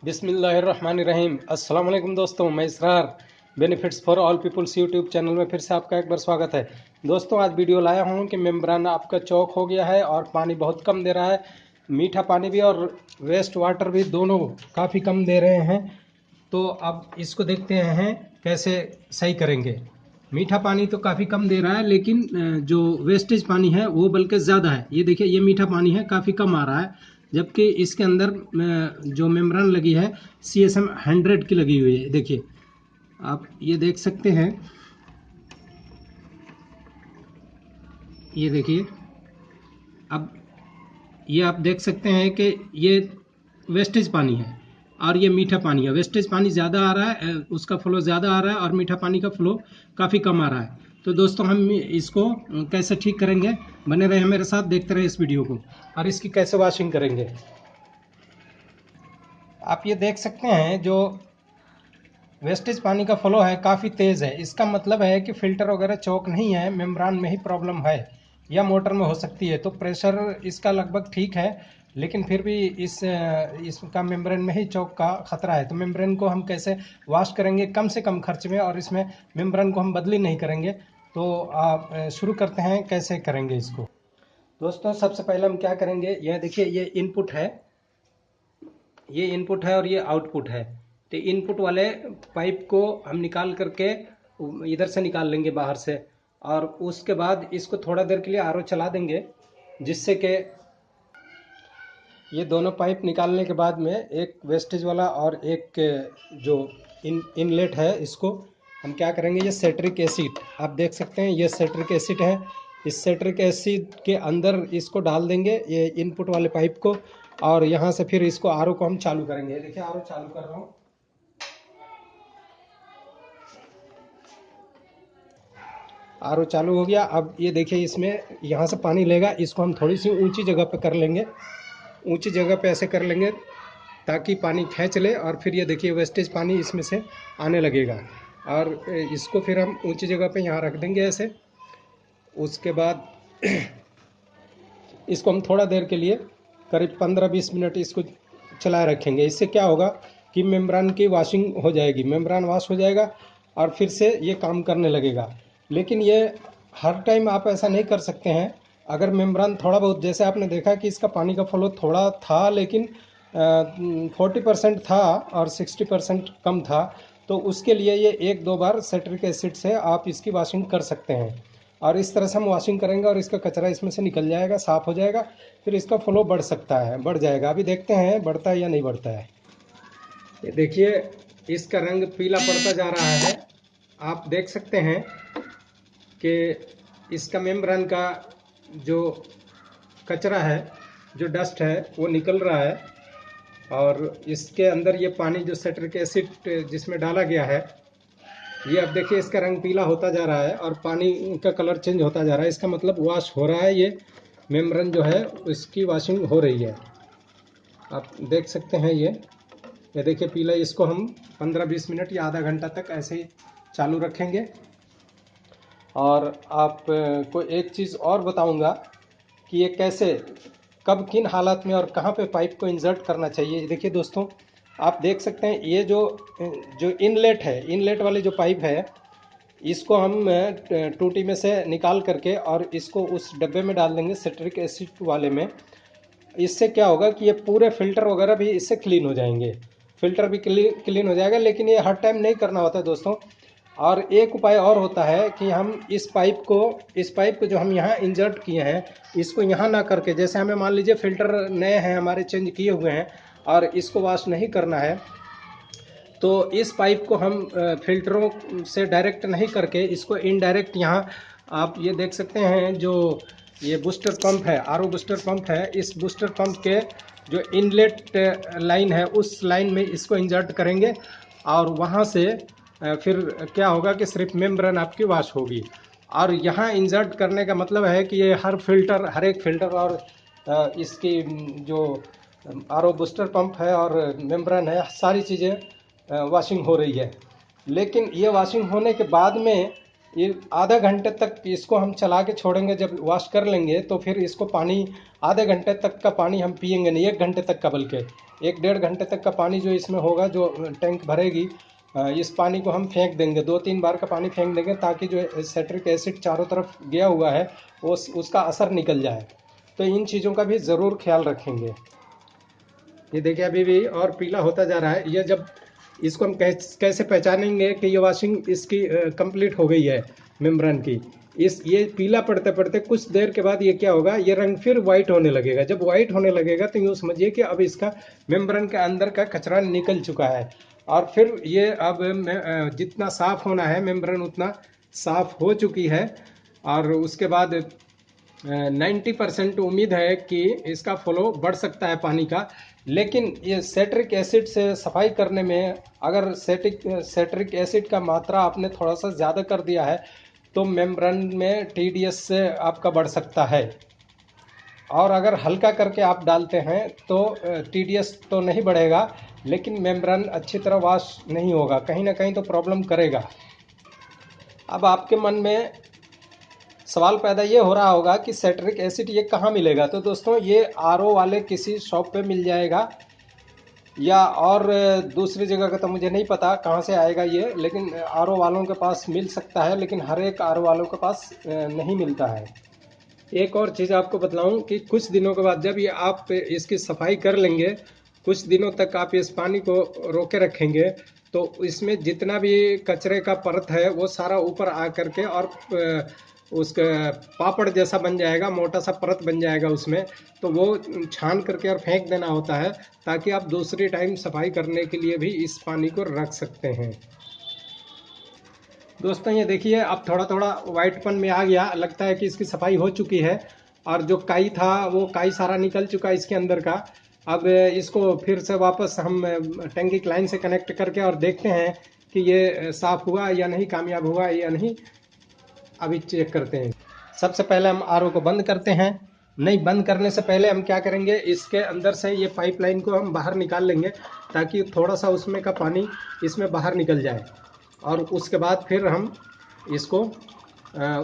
बिस्मिल्लाहिर्रहमानिर्रहीम। अस्सलाम वालेकुम दोस्तों, मैं Israr benefits for all peoples YouTube channel में फिर से आपका एक बार स्वागत है। दोस्तों, आज वीडियो लाया हूँ कि मेम्ब्रेन आपका चौक हो गया है और पानी बहुत कम दे रहा है। मीठा पानी भी और वेस्ट वाटर भी दोनों काफ़ी कम दे रहे हैं। तो अब इसको देखते हैं कैसे सही करेंगे। मीठा पानी तो काफ़ी कम दे रहा है, लेकिन जो वेस्टेज पानी है वो बल्कि ज़्यादा है। ये देखिए, ये मीठा पानी है, काफ़ी कम आ रहा है, जबकि इसके अंदर जो मेम्ब्रेन लगी है CSM 100 की लगी हुई है। देखिए, आप ये देख सकते हैं। ये देखिए, अब ये आप देख सकते हैं कि ये वेस्टेज पानी है और ये मीठा पानी है। वेस्टेज पानी ज़्यादा आ रहा है, उसका फ्लो ज़्यादा आ रहा है, और मीठा पानी का फ्लो काफ़ी कम आ रहा है। तो दोस्तों, हम इसको कैसे ठीक करेंगे, बने रहे मेरे साथ, देखते रहे इस वीडियो को। और इसकी कैसे वॉशिंग करेंगे, आप ये देख सकते हैं। जो वेस्टेज पानी का फ्लो है काफ़ी तेज़ है। इसका मतलब है कि फ़िल्टर वगैरह चौक नहीं है, मेम्ब्रेन में ही प्रॉब्लम है या मोटर में हो सकती है। तो प्रेशर इसका लगभग ठीक है, लेकिन फिर भी इसका मेम्ब्रेन में ही चौक का ख़तरा है। तो मेम्ब्रेन को हम कैसे वॉश करेंगे कम से कम खर्च में, और इसमें मेम्ब्रेन को हम बदली नहीं करेंगे। तो आप शुरू करते हैं कैसे करेंगे इसको। दोस्तों, सबसे पहले हम क्या करेंगे, यह देखिए, ये इनपुट है, ये इनपुट है और ये आउटपुट है। तो इनपुट वाले पाइप को हम निकाल करके इधर से निकाल लेंगे बाहर से, और उसके बाद इसको थोड़ा देर के लिए आरओ चला देंगे, जिससे कि ये दोनों पाइप निकालने के बाद में एक वेस्टेज वाला और एक जो इनलेट है, इसको हम क्या करेंगे, ये सेट्रिक एसिड आप देख सकते हैं, ये सेट्रिक एसिड है। इस सेट्रिक एसिड के अंदर इसको डाल देंगे, ये इनपुट वाले पाइप को, और यहाँ से फिर इसको आरओ को हम चालू करेंगे। देखिए, आरओ चालू कर रहा हूँ। आरओ चालू हो गया। अब ये देखिए, इसमें यहाँ से पानी लेगा, इसको हम थोड़ी सी ऊंची जगह पे कर लेंगे। ऊंची जगह पे ऐसे कर लेंगे ताकि पानी खींच ले, और फिर ये देखिए वेस्टेज पानी इसमें से आने लगेगा। और इसको फिर हम ऊंची जगह पे यहाँ रख देंगे ऐसे। उसके बाद इसको हम थोड़ा देर के लिए, करीब 15-20 मिनट इसको चलाए रखेंगे। इससे क्या होगा कि मेम्ब्रेन की वॉशिंग हो जाएगी, मेम्ब्रेन वॉश हो जाएगा और फिर से ये काम करने लगेगा। लेकिन ये हर टाइम आप ऐसा नहीं कर सकते हैं। अगर मेम्ब्रेन थोड़ा बहुत, जैसे आपने देखा कि इसका पानी का फ्लो थोड़ा था, लेकिन 40% था और 60% कम था, तो उसके लिए ये 1-2 बार सेट्रिक एसिड से आप इसकी वॉशिंग कर सकते हैं। और इस तरह से हम वॉशिंग करेंगे और इसका कचरा इसमें से निकल जाएगा, साफ़ हो जाएगा। फिर इसका फ्लो बढ़ सकता है, बढ़ जाएगा। अभी देखते हैं बढ़ता है या नहीं बढ़ता है। ये देखिए, इसका रंग पीला पड़ता जा रहा है। आप देख सकते हैं कि इसका मेम्ब्रेन का जो कचरा है, जो डस्ट है, वो निकल रहा है। और इसके अंदर ये पानी जो सेट्रिक एसिड जिसमें डाला गया है, ये अब देखिए इसका रंग पीला होता जा रहा है और पानी का कलर चेंज होता जा रहा है। इसका मतलब वॉश हो रहा है, ये मेम्ब्रेन जो है उसकी वॉशिंग हो रही है। आप देख सकते हैं, ये देखिए पीला। इसको हम 15-20 मिनट या आधा घंटा तक ऐसे ही चालू रखेंगे। और आप को एक चीज़ और बताऊंगा कि ये कैसे, कब, किन हालात में और कहाँ पे पाइप को इंसर्ट करना चाहिए। देखिए दोस्तों, आप देख सकते हैं, ये जो जो इनलेट है, इनलेट वाली जो पाइप है, इसको हम टूटी में से निकाल करके और इसको उस डब्बे में डाल देंगे, सिट्रिक एसिड वाले में। इससे क्या होगा कि ये पूरे फ़िल्टर वगैरह भी इससे क्लीन हो जाएंगे, फ़िल्टर भी क्लीन हो जाएगा। लेकिन ये हर टाइम नहीं करना होता है दोस्तों। और एक उपाय और होता है कि हम इस पाइप को जो हम यहाँ इंजर्ट किए हैं, इसको यहाँ ना करके, जैसे हमें मान लीजिए फ़िल्टर नए हैं हमारे, चेंज किए हुए हैं, और इसको वॉश नहीं करना है, तो इस पाइप को हम फिल्टरों से डायरेक्ट नहीं करके इसको इनडायरेक्ट यहाँ, आप ये देख सकते हैं, जो ये बूस्टर पंप है, आरओ बूस्टर पंप है, इस बूस्टर पंप के जो इनलेट लाइन है, उस लाइन में इसको इंजर्ट करेंगे। और वहाँ से फिर क्या होगा कि सिर्फ मेम्ब्रेन आपकी वॉश होगी। और यहाँ इंजर्ट करने का मतलब है कि ये हर एक फ़िल्टर और इसकी जो आरओ बूस्टर पंप है और मेम्ब्रेन है, सारी चीज़ें वॉशिंग हो रही है। लेकिन ये वॉशिंग होने के बाद में ये आधा घंटे तक इसको हम चला के छोड़ेंगे, जब वॉश कर लेंगे तो फिर इसको पानी आधे घंटे तक का पानी हम पिएंगे नहीं, 1 घंटे तक का, बल्कि 1 डेढ़ घंटे तक का पानी जो इसमें होगा, जो टैंक भरेगी, इस पानी को हम फेंक देंगे, 2-3 बार का पानी फेंक देंगे, ताकि जो सेट्रिक एसिड चारों तरफ गया हुआ है वो उसका असर निकल जाए। तो इन चीज़ों का भी ज़रूर ख्याल रखेंगे। ये देखिए अभी भी और पीला होता जा रहा है। ये जब इसको हम कैसे पहचानेंगे कि ये वॉशिंग इसकी कंप्लीट हो गई है मेम्ब्रेन की, ये पीला पड़ते पड़ते कुछ देर के बाद ये क्या होगा, ये रंग फिर वाइट होने लगेगा। जब वाइट होने लगेगा तो यूँ समझिए कि अब इसका मेम्ब्रेन के अंदर का कचरा निकल चुका है, और फिर ये अब जितना साफ़ होना है मेम्ब्रेन उतना साफ़ हो चुकी है। और उसके बाद 90% उम्मीद है कि इसका फ्लो बढ़ सकता है पानी का। लेकिन ये सेट्रिक एसिड से सफाई करने में, अगर सेट्रिक एसिड का मात्रा आपने थोड़ा सा ज़्यादा कर दिया है तो मेम्ब्रेन में TDS से आपका बढ़ सकता है, और अगर हल्का करके आप डालते हैं तो TDS तो नहीं बढ़ेगा, लेकिन मेम्ब्रेन अच्छी तरह वॉश नहीं होगा, कहीं ना कहीं तो प्रॉब्लम करेगा। अब आपके मन में सवाल पैदा ये हो रहा होगा कि सेट्रिक एसिड ये कहाँ मिलेगा। तो दोस्तों, ये RO वाले किसी शॉप पे मिल जाएगा, या और दूसरी जगह का तो मुझे नहीं पता कहाँ से आएगा ये, लेकिन RO वालों के पास मिल सकता है, लेकिन हर एक RO वालों के पास नहीं मिलता है। एक और चीज़ आपको बतलाऊं कि कुछ दिनों के बाद जब ये आप इसकी सफाई कर लेंगे, कुछ दिनों तक आप इस पानी को रोके रखेंगे, तो इसमें जितना भी कचरे का परत है वो सारा ऊपर आ करके और उसका पापड़ जैसा बन जाएगा, मोटा सा परत बन जाएगा उसमें। तो वो छान करके और फेंक देना होता है, ताकि आप दूसरी टाइम सफाई करने के लिए भी इस पानी को रख सकते हैं। दोस्तों, ये देखिए अब थोड़ा थोड़ा वाइटपन में आ गया, लगता है कि इसकी सफाई हो चुकी है, और जो काई था वो काई सारा निकल चुका है इसके अंदर का। अब इसको फिर से वापस हम टैंकी की लाइन से कनेक्ट करके और देखते हैं कि ये साफ़ हुआ या नहीं, कामयाब हुआ या नहीं, अभी चेक करते हैं। सबसे पहले हम RO को बंद करते हैं। नहीं, बंद करने से पहले हम क्या करेंगे, इसके अंदर से ये पाइपलाइन को हम बाहर निकाल लेंगे, ताकि थोड़ा सा उसमें का पानी इसमें बाहर निकल जाए, और उसके बाद फिर हम इसको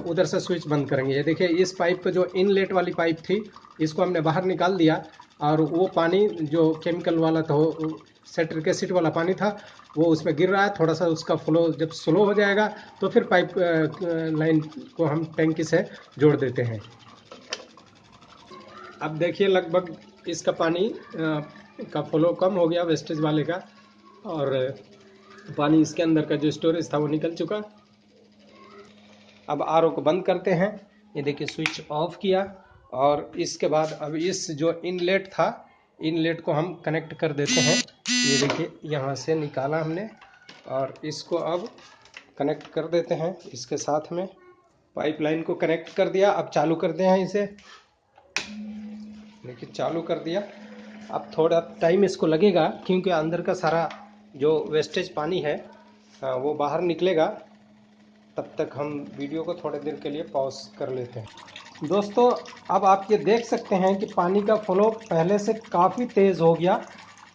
उधर से स्विच बंद करेंगे। ये देखिए, इस पाइप का जो इनलेट वाली पाइप थी इसको हमने बाहर निकाल दिया, और वो पानी जो केमिकल वाला था, सेट्रिक एसिड वाला पानी था, वो उसमें गिर रहा है। थोड़ा सा उसका फ्लो जब स्लो हो जाएगा तो फिर पाइप लाइन को हम टैंकी से जोड़ देते हैं। अब देखिए लगभग इसका पानी का फ्लो कम हो गया, वेस्टेज वाले का, और पानी इसके अंदर का जो स्टोरेज था वो निकल चुका। अब RO को बंद करते हैं। ये देखिए स्विच ऑफ किया, और इसके बाद अब इस जो इनलेट था, इनलेट को हम कनेक्ट कर देते हैं। ये देखिए यहाँ से निकाला हमने, और इसको अब कनेक्ट कर देते हैं इसके साथ में। पाइपलाइन को कनेक्ट कर दिया, अब चालू करते हैं इसे। देखिए चालू कर दिया। अब थोड़ा टाइम इसको लगेगा, क्योंकि अंदर का सारा जो वेस्टेज पानी है वो बाहर निकलेगा। तब तक हम वीडियो को थोड़ी देर के लिए पॉज कर लेते हैं। दोस्तों, अब आप ये देख सकते हैं कि पानी का फ्लो पहले से काफ़ी तेज़ हो गया,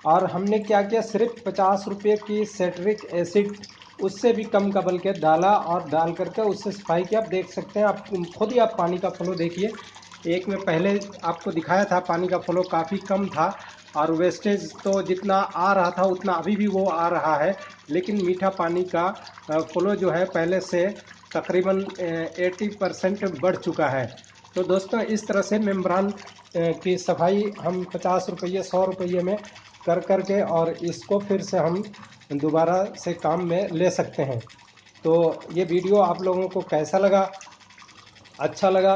और हमने क्या किया, सिर्फ 50 रुपये की सेट्रिक एसिड, उससे भी कम का बल्कि डाला, और डाल करके उससे सफाई की। आप देख सकते हैं, आप खुद ही आप पानी का फ्लो देखिए। एक में पहले आपको दिखाया था पानी का फ्लो काफ़ी कम था, और वेस्टेज तो जितना आ रहा था उतना अभी भी वो आ रहा है, लेकिन मीठा पानी का फ्लो जो है पहले से तकरीबन 80% बढ़ चुका है। तो दोस्तों, इस तरह से मेम्ब्रेन की सफाई हम 50 रुपये 100 रुपये में कर करके, और इसको फिर से हम दोबारा से काम में ले सकते हैं। तो ये वीडियो आप लोगों को कैसा लगा? अच्छा लगा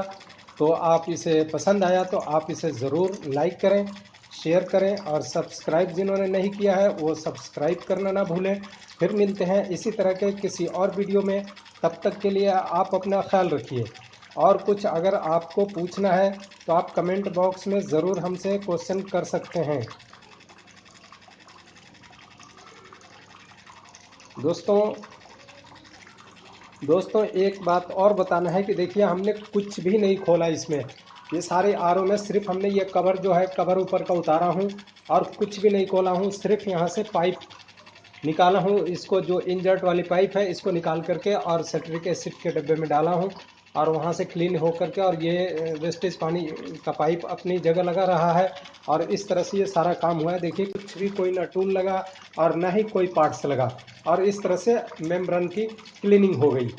तो आप इसे, पसंद आया तो आप इसे ज़रूर लाइक करें, शेयर करें, और सब्सक्राइब जिन्होंने नहीं किया है वो सब्सक्राइब करना ना भूलें। फिर मिलते हैं इसी तरह के किसी और वीडियो में। तब तक के लिए आप अपना ख्याल रखिए। और कुछ अगर आपको पूछना है तो आप कमेंट बॉक्स में ज़रूर हमसे क्वेश्चन कर सकते हैं। दोस्तों, एक बात और बताना है कि देखिए हमने कुछ भी नहीं खोला इसमें। ये सारे RO में सिर्फ हमने ये कवर जो है, कवर ऊपर का उतारा हूँ, और कुछ भी नहीं खोला हूँ। सिर्फ यहाँ से पाइप निकाला हूँ इसको, जो इंजर्ट वाली पाइप है इसको निकाल करके और सेट्रिक एसिड के डब्बे में डाला हूँ और वहाँ से क्लीन हो करके, और ये वेस्टेज पानी का पाइप अपनी जगह लगा रहा है। और इस तरह से ये सारा काम हुआ है। देखिए कुछ भी कोई ना टूल लगा और ना ही कोई पार्ट्स लगा, और इस तरह से मेम्ब्रेन की क्लीनिंग हो गई।